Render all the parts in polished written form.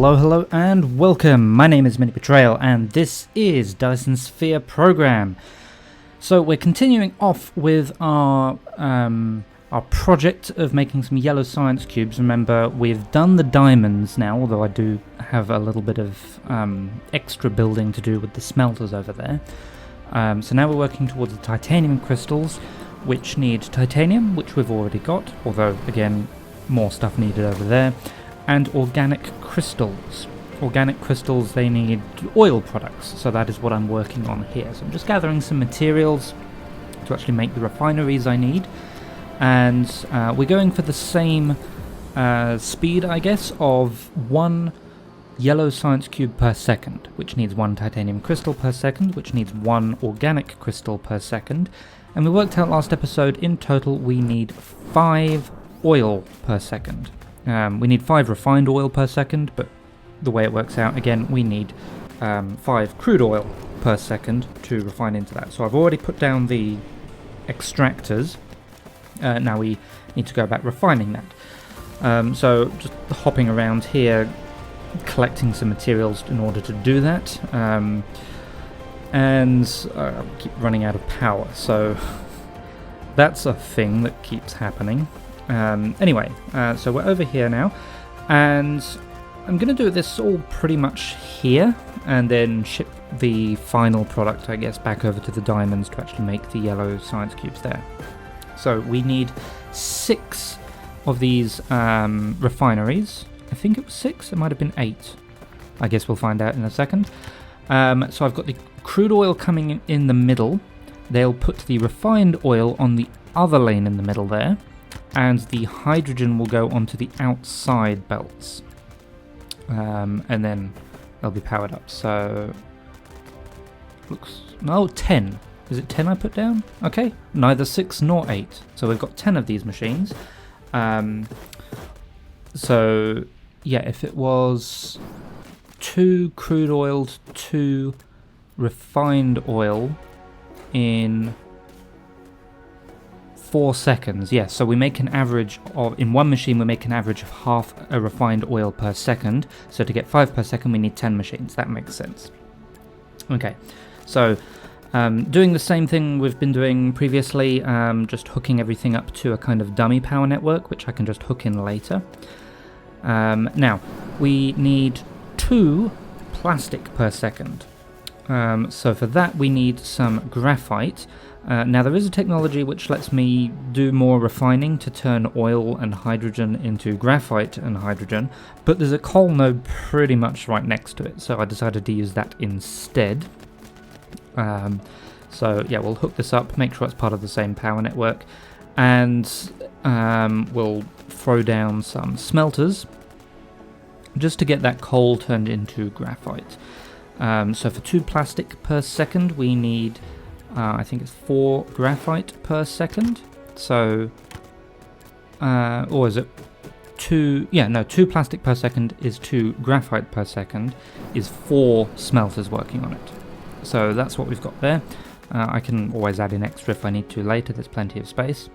Hello and welcome. My name is MiniBetrayal and this is Dyson Sphere Program. So we're continuing off with our project of making some yellow science cubes. Remember, we've done the diamonds now, although I do have a little bit of extra building to do with the smelters over there. So now we're working towards the titanium crystals, which need titanium, which we've already got, although again more stuff needed over there. And organic crystals. Organic crystals, they need oil products, so that is what I'm working on here. So I'm just gathering some materials to actually make the refineries I need. And we're going for the same speed, I guess, of one yellow science cube per second, which needs one titanium crystal per second, which needs one organic crystal per second. And we worked out last episode, in total we need 5 oil per second. We need 5 refined oil per second, but the way it works out, again, we need 5 crude oil per second to refine into that. So I've already put down the extractors. Now we need to go about refining that. So just hopping around here, collecting some materials in order to do that. And I keep running out of power, so that's a thing that keeps happening. Anyway, so we're over here now, and I'm going to do this all pretty much here, and then ship the final product, I guess, back over to the diamonds to actually make the yellow science cubes there. So we need 6 of these refineries. I think it was 6, it might have been 8. I guess we'll find out in a second. So I've got the crude oil coming in the middle. They'll put the refined oil on the other lane in the middle there. And the hydrogen will go onto the outside belts, and then they'll be powered up. So, no, 10. Is it 10 I put down? Okay, neither 6 nor 8. So we've got 10 of these machines. So, yeah, if it was 2 crude oil, 2 refined oil in 4 seconds, yes. So we make an average of, in one machine we make an average of half a refined oil per second. So to get 5 per second we need 10 machines. That makes sense. Okay, so doing the same thing we've been doing previously, just hooking everything up to a kind of dummy power network, which I can just hook in later. Now, we need 2 plastic per second. So for that we need some graphite. Now there is a technology which lets me do more refining to turn oil and hydrogen into graphite and hydrogen, but there's a coal node pretty much right next to it, so I decided to use that instead. So yeah, we'll hook this up, make sure it's part of the same power network, and we'll throw down some smelters just to get that coal turned into graphite. So for 2 plastic per second we need I think it's 4 graphite per second. So, or is it 2? Yeah, no, 2 plastic per second is 2 graphite per second, is 4 smelters working on it. So that's what we've got there. I can always add in extra if I need to later, there's plenty of space.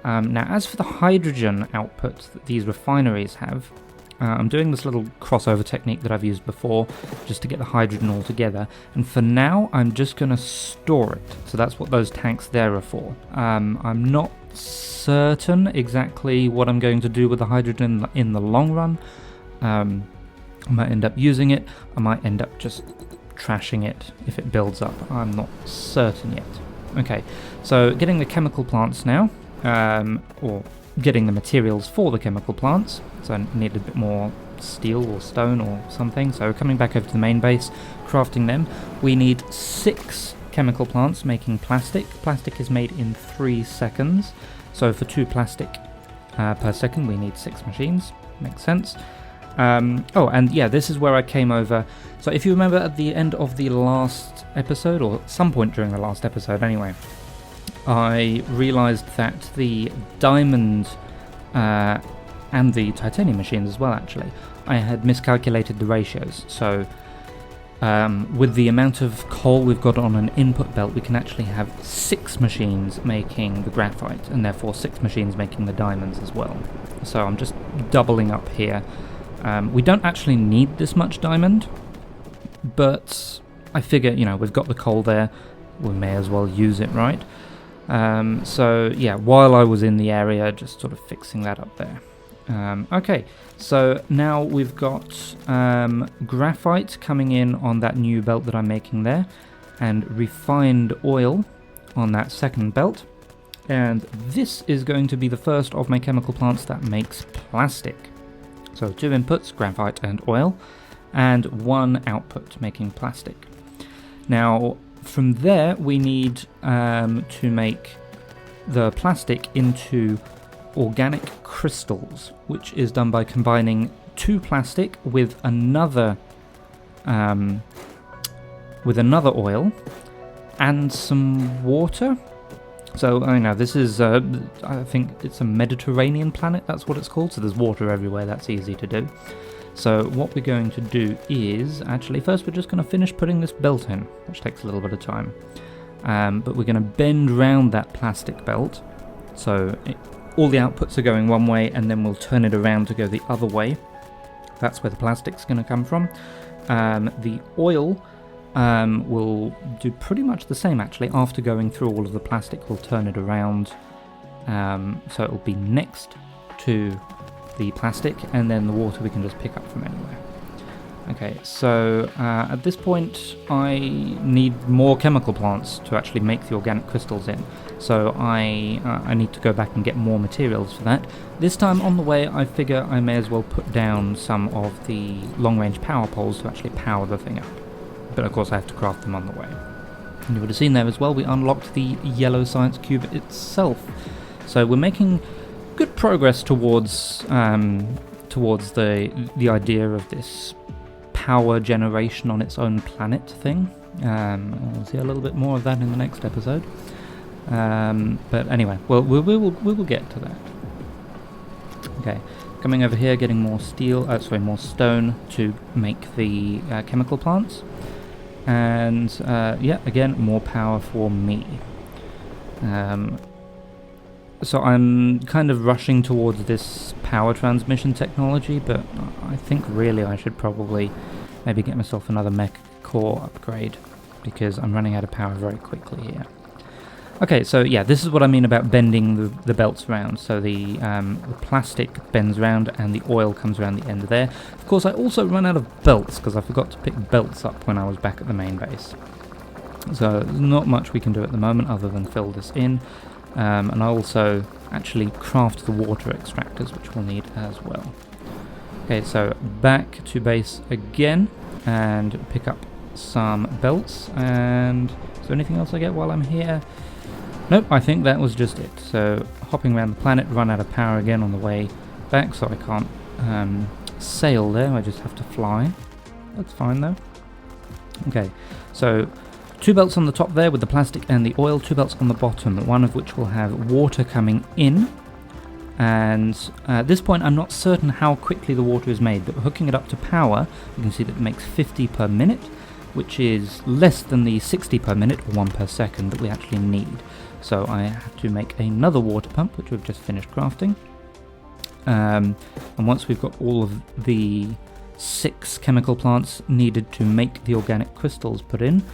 Now, as for the hydrogen output that these refineries have, I'm doing this little crossover technique that I've used before, just to get the hydrogen all together, and for now I'm just going to store it. So that's what those tanks there are for. I'm not certain exactly what I'm going to do with the hydrogen in the long run. I might end up using it, I might end up just trashing it if it builds up. I'm not certain yet. Okay, so getting the chemical plants now, or getting the materials for the chemical plants. So I need a bit more steel or stone or something. So coming back over to the main base, crafting them. We need 6 chemical plants making plastic. Plastic is made in 3 seconds. So for 2 plastic per second we need 6 machines. Makes sense. Oh, and yeah, this is where I came over. So if you remember at the end of the last episode, or some point during the last episode anyway, I realised that the diamond and the titanium machines as well, actually, I had miscalculated the ratios. So with the amount of coal we've got on an input belt, we can actually have 6 machines making the graphite, and therefore 6 machines making the diamonds as well. So I'm just doubling up here We don't actually need this much diamond, but I figure, you know, we've got the coal there, we may as well use it, right? So yeah, while I was in the area, just sort of fixing that up there. Okay, so now we've got graphite coming in on that new belt that I'm making there, and refined oil on that second belt. And this is going to be the first of my chemical plants that makes plastic. So 2 inputs, graphite and oil, and 1 output making plastic. Now, from there, we need to make the plastic into organic crystals, which is done by combining 2 plastic with another oil and some water. So I know this is I think it's a Mediterranean planet, that's what it's called, so there's water everywhere, that's easy to do. So what we're going to do is, actually first we're just going to finish putting this belt in, which takes a little bit of time. But we're going to bend round that plastic belt, so all the outputs are going one way, and then we'll turn it around to go the other way. That's where the plastic's going to come from. The oil will do pretty much the same actually. After going through all of the plastic, we'll turn it around, so it'll be next to the plastic, and then the water we can just pick up from anywhere. Okay, so at this point I need more chemical plants to actually make the organic crystals in, so I need to go back and get more materials for that. This time on the way I figure I may as well put down some of the long-range power poles to actually power the thing up, but of course I have to craft them on the way. And you would have seen there as well, we unlocked the yellow science cube itself, so we're making good progress towards the idea of this power generation on its own planet thing. We'll see a little bit more of that in the next episode. But anyway, well, we will get to that. Okay, coming over here, getting more more stone to make the chemical plants, and yeah, again, more power for me. So I'm kind of rushing towards this power transmission technology, but I think really I should probably maybe get myself another mech core upgrade, because I'm running out of power very quickly here. Okay, so yeah, this is what I mean about bending the belts around. So the plastic bends around and the oil comes around the end there. Of course, I also run out of belts because I forgot to pick belts up when I was back at the main base. So there's not much we can do at the moment other than fill this in. And I also actually craft the water extractors, which we'll need as well. Okay, so back to base again and pick up some belts. And is there anything else I get while I'm here? Nope, I think that was just it. So hopping around the planet, run out of power again on the way back, so I can't sail there, I just have to fly. That's fine though. Okay, so 2 belts on the top there with the plastic and the oil, 2 belts on the bottom, one of which will have water coming in. And at this point I'm not certain how quickly the water is made, but hooking it up to power, you can see that it makes 50 per minute, which is less than the 60 per minute, or 1 per second, that we actually need. So I have to make another water pump, which we've just finished crafting. And once we've got all of the 6 chemical plants needed to make the organic crystals put in,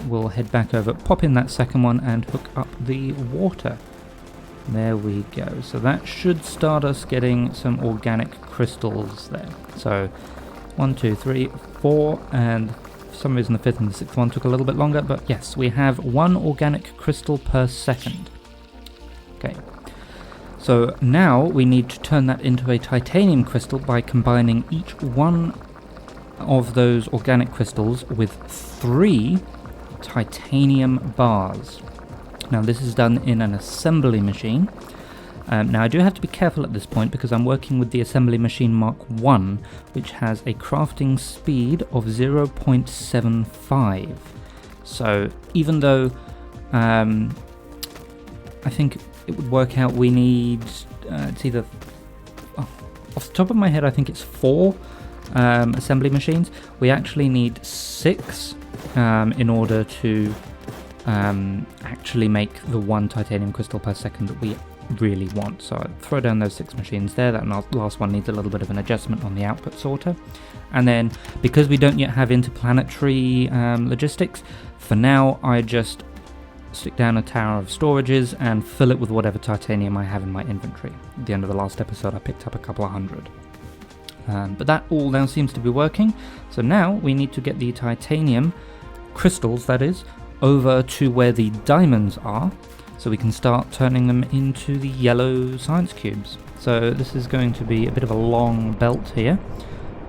we'll head back over, pop in that second one and hook up the water. There we go. So that should start us getting some organic crystals there. So 1, 2, 3, 4, and for some reason the 5th and the 6th one took a little bit longer, but yes, we have 1 organic crystal per second. Okay. So now we need to turn that into a titanium crystal by combining each one of those organic crystals with 3 titanium bars. Now this is done in an assembly machine. Now I do have to be careful at this point because I'm working with the assembly machine Mark 1, which has a crafting speed of 0.75. So even though I think it would work out we need, it's either, off the top of my head I think it's 4 assembly machines. We actually need 6 in order to actually make the 1 titanium crystal per second that we really want. So I throw down those 6 machines there. That last one needs a little bit of an adjustment on the output sorter. And then, because we don't yet have interplanetary logistics, for now I just stick down a tower of storages and fill it with whatever titanium I have in my inventory. At the end of the last episode I picked up a couple of hundred. But that all now seems to be working, so now we need to get the titanium crystals, that is, over to where the diamonds are, so we can start turning them into the yellow science cubes. So this is going to be a bit of a long belt here.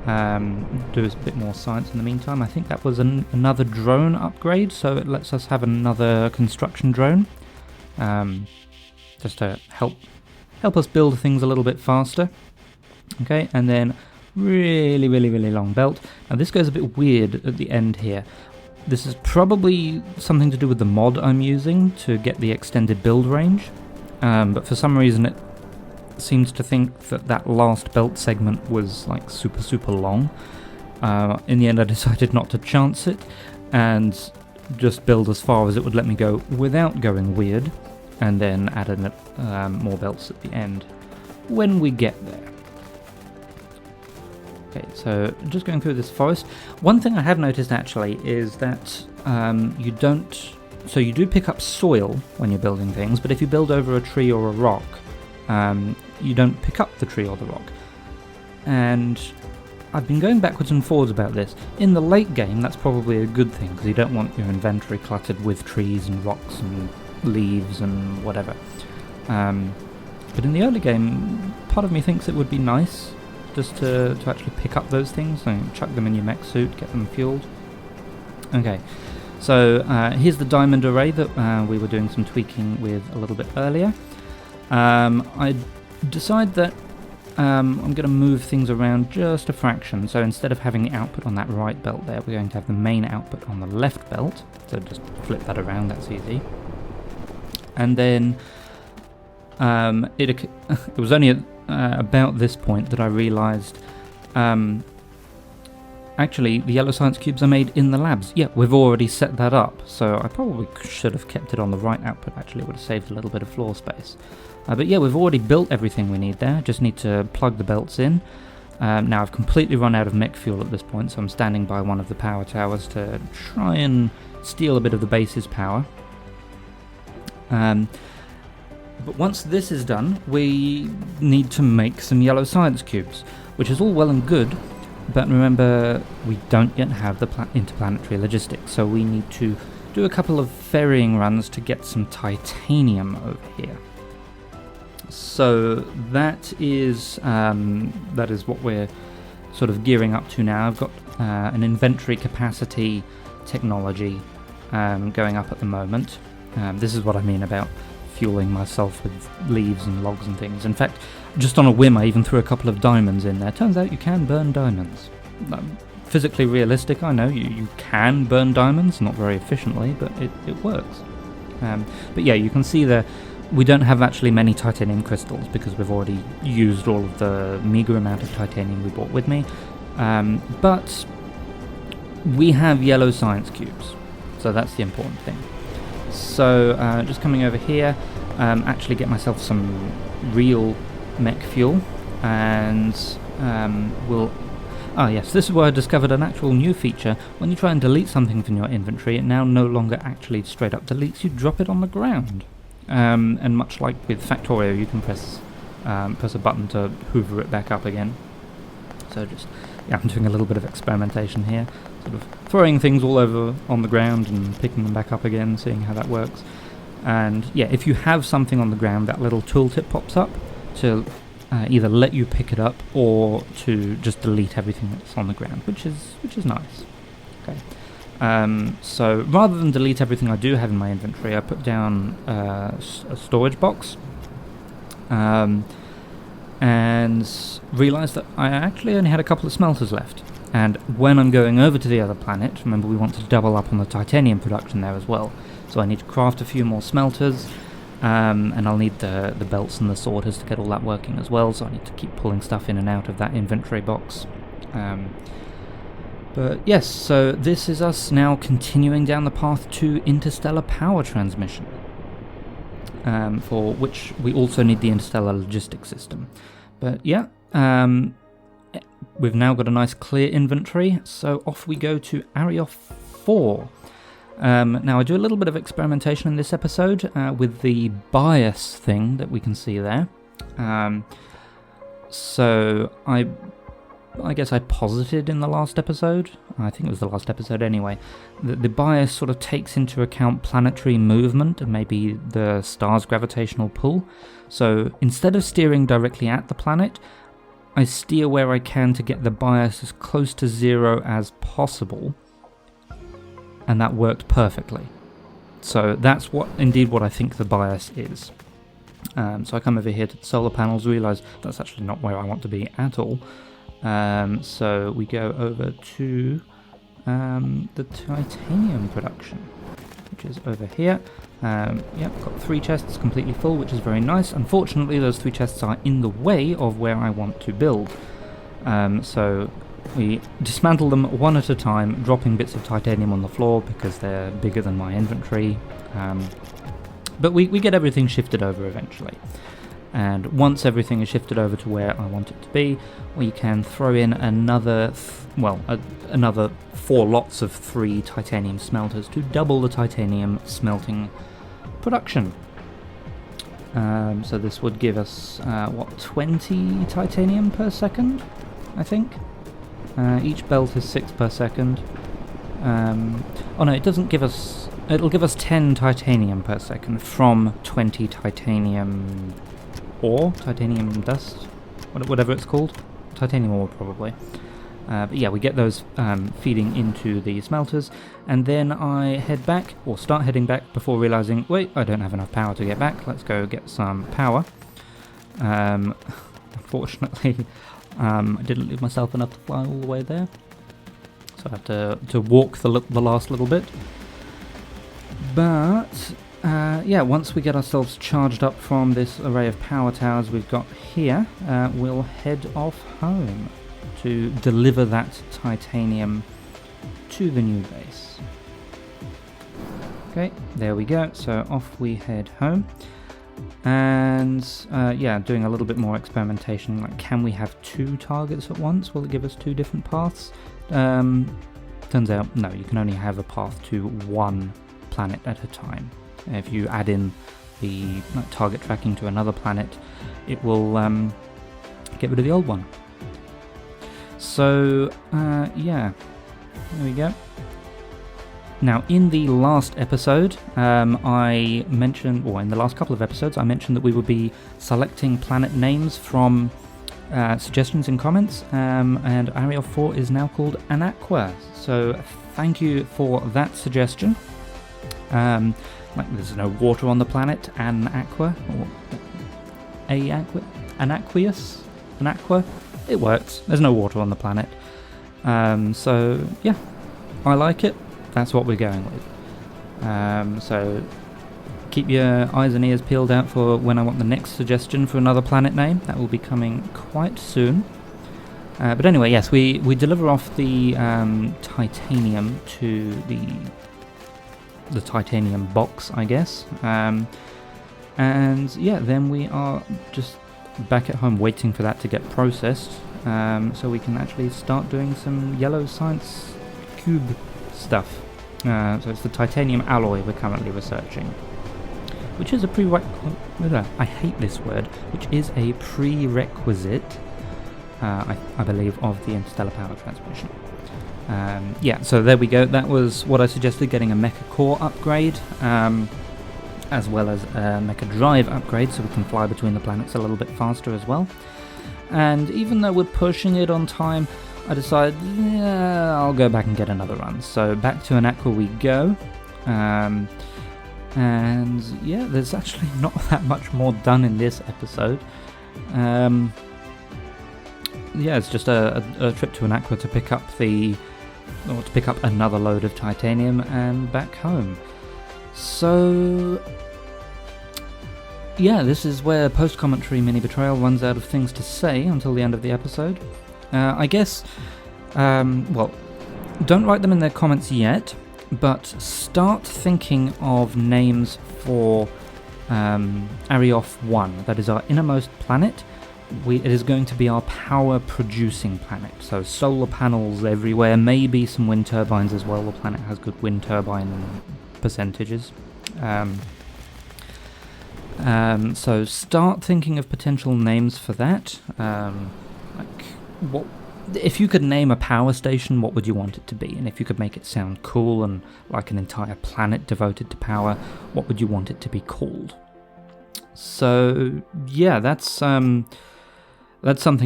Do a bit more science in the meantime. I think that was another drone upgrade, so it lets us have another construction drone, just to help us build things a little bit faster. Okay, and then really long belt. Now this goes a bit weird at the end here. This is probably something to do with the mod I'm using to get the extended build range, but for some reason it seems to think that last belt segment was like super long. In the end I decided not to chance it and just build as far as it would let me go without going weird, and then add in more belts at the end when we get there. Okay, so just going through this forest. One thing I have noticed actually is that you do pick up soil when you're building things, but if you build over a tree or a rock, you don't pick up the tree or the rock. And I've been going backwards and forwards about this. In the late game, that's probably a good thing, because you don't want your inventory cluttered with trees and rocks and leaves and whatever. But in the early game, part of me thinks it would be nice just to actually pick up those things and chuck them in your mech suit, get them fueled. Okay, so here's the diamond array that we were doing some tweaking with a little bit earlier. I decide that I'm going to move things around just a fraction, so instead of having the output on that right belt there, we're going to have the main output on the left belt, so just flip that around, that's easy. And then it was only about this point that I realised actually the yellow science cubes are made in the labs. Yeah, we've already set that up, so I probably should have kept it on the right output. Actually, it would have saved a little bit of floor space. But yeah, we've already built everything we need there, just need to plug the belts in. Now I've completely run out of mech fuel at this point, so I'm standing by one of the power towers to try and steal a bit of the base's power. But once this is done, we need to make some yellow science cubes, which is all well and good, but remember, we don't yet have the interplanetary logistics, so we need to do a couple of ferrying runs to get some titanium over here. So that is what we're sort of gearing up to now. I've got an inventory capacity technology going up at the moment. This is what I mean about fueling myself with leaves and logs and things. In fact, just on a whim, I even threw a couple of diamonds in there. Turns out you can burn diamonds. Physically realistic, I know, you can burn diamonds, not very efficiently, but it works. But yeah, you can see there, we don't have actually many titanium crystals because we've already used all of the meager amount of titanium we brought with me. But we have yellow science cubes, so that's the important thing. So just coming over here, actually get myself some real mech fuel, and yes, this is where I discovered an actual new feature. When you try and delete something from your inventory, it now no longer actually straight up deletes, you drop it on the ground. And much like with Factorio, you can press a button to hoover it back up again. So I'm doing a little bit of experimentation here, sort of throwing things all over on the ground and picking them back up again, seeing how that works. And yeah, if you have something on the ground, that little tooltip pops up to either let you pick it up or to just delete everything that's on the ground, which is nice. Okay. So rather than delete everything I do have in my inventory, I put down a storage box, and realised that I actually only had a couple of smelters left. And when I'm going over to the other planet, remember we want to double up on the titanium production there as well. So I need to craft a few more smelters, and I'll need the belts and the sorters to get all that working as well. So I need to keep pulling stuff in and out of that inventory box. But yes, so this is us now continuing down the path to interstellar power transmission. for which we also need the interstellar logistics system. But yeah, we've now got a nice clear inventory, so off we go to Area 4. Now I do a little bit of experimentation in this episode with the bias thing that we can see there. So I guess I posited in the last episode, I think it was the last episode anyway, that the bias sort of takes into account planetary movement and maybe the star's gravitational pull. So instead of steering directly at the planet, I steer where I can to get the bias as close to zero as possible, and that worked perfectly. So that's what I think the bias is. So I come over here to the solar panels, realise that's actually not where I want to be at all. So we go over to the titanium production, which is over here. Yep, got 3 chests completely full, which is very nice. Unfortunately, those 3 chests are in the way of where I want to build. So we dismantle them one at a time, dropping bits of titanium on the floor because they're bigger than my inventory. But we get everything shifted over eventually. And once everything is shifted over to where I want it to be, we can throw in another, another 4 lots of 3 titanium smelters to double the titanium smelting production. So this would give us, 20 titanium per second, I think? Each belt is 6 per second. Oh no, it doesn't give us... It'll give us 10 titanium per second from 20 titanium ore, titanium dust, whatever it's called. Titanium ore, probably. But yeah, we get those feeding into the smelters, and then I head back, or start heading back, before realising, wait, I don't have enough power to get back. Let's go get some power. Unfortunately, I didn't leave myself enough to fly all the way there, so I have to walk the last little bit. But yeah, once we get ourselves charged up from this array of power towers we've got here, we'll head off home to deliver that titanium to the new base. Okay, there we go. So off we head home. And yeah, doing a little bit more experimentation, like can we have 2 targets at once? Will it give us 2 different paths? Turns out, no, you can only have a path to 1 planet at a time. If you add in the target tracking to another planet, it will get rid of the old one. So yeah, there we go. Now, in the last episode, I mentioned, or in the last couple of episodes, I mentioned that we would be selecting planet names from suggestions and comments, and Area 4 is now called Anaqua. So thank you for that suggestion. Like there's no water on the planet, Anaqua, or Anaquius, Anaqua. It works. There's no water on the planet. So yeah, I like it. That's what we're going with. So keep your eyes and ears peeled out for when I want the next suggestion for another planet name. That will be coming quite soon. But anyway, yes, we deliver off the titanium to the titanium box, I guess. And yeah, then we are just back at home waiting for that to get processed, so we can actually start doing some yellow science cube stuff. So it's the titanium alloy we're currently researching, which is a I hate this word, which is a prerequisite, I believe, of the interstellar power transmission. Yeah, so there we go. That was what I suggested, getting a mecha core upgrade, as well as a mecha drive upgrade, so we can fly between the planets a little bit faster as well. And even though we're pushing it on time, I decided, yeah, I'll go back and get another run. So back to Anaqua we go. And yeah, there's actually not that much more done in this episode. Yeah, it's just a trip to Anaqua to pick up another load of titanium and back home. So yeah, this is where post-commentary MiniBetrayal runs out of things to say until the end of the episode. I guess, well, don't write them in the comments yet, but start thinking of names for Arioth 1, that is our innermost planet. It is going to be our power-producing planet, so solar panels everywhere, maybe some wind turbines as well. The planet has good wind turbine percentages. So start thinking of potential names for that. If you could name a power station, what would you want it to be? And if you could make it sound cool and like an entire planet devoted to power, what would you want it to be called? So yeah, that's something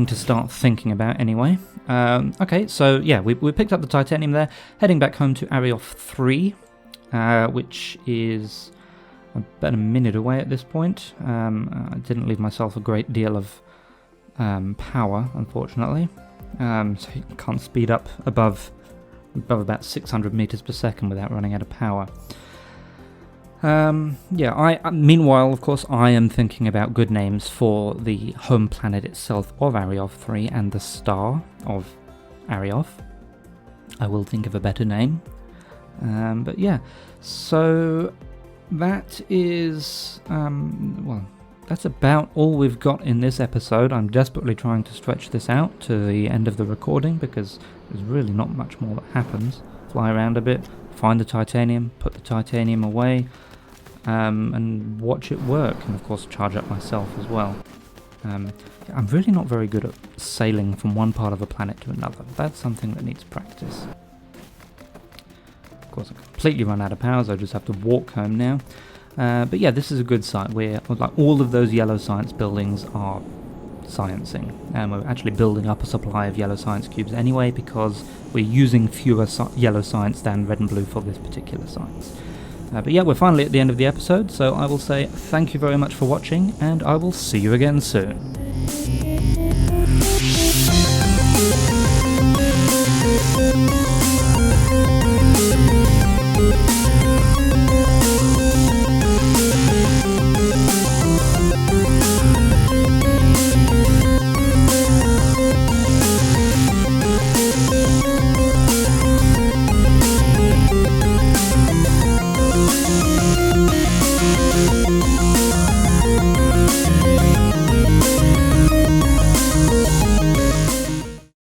to start thinking about anyway. Okay, so yeah, we picked up the titanium there, heading back home to Arioth 3, which is about a minute away at this point. I didn't leave myself a great deal of power, unfortunately, so you can't speed up above about 600 meters per second without running out of power. Meanwhile, of course, I am thinking about good names for the home planet itself of Arioth 3 and the star of Arioth. I will think of a better name. But yeah, so that is, that's about all we've got in this episode. I'm desperately trying to stretch this out to the end of the recording because there's really not much more that happens. Fly around a bit, find the titanium, put the titanium away, and watch it work, and of course charge up myself as well. I'm really not very good at sailing from one part of a planet to another. That's something that needs practice. Of course, I completely run out of power, so I just have to walk home now. But yeah, this is a good site where like all of those yellow science buildings are sciencing, and we're actually building up a supply of yellow science cubes anyway because we're using fewer yellow science than red and blue for this particular science. But yeah, we're finally at the end of the episode, so I will say thank you very much for watching, and I will see you again soon.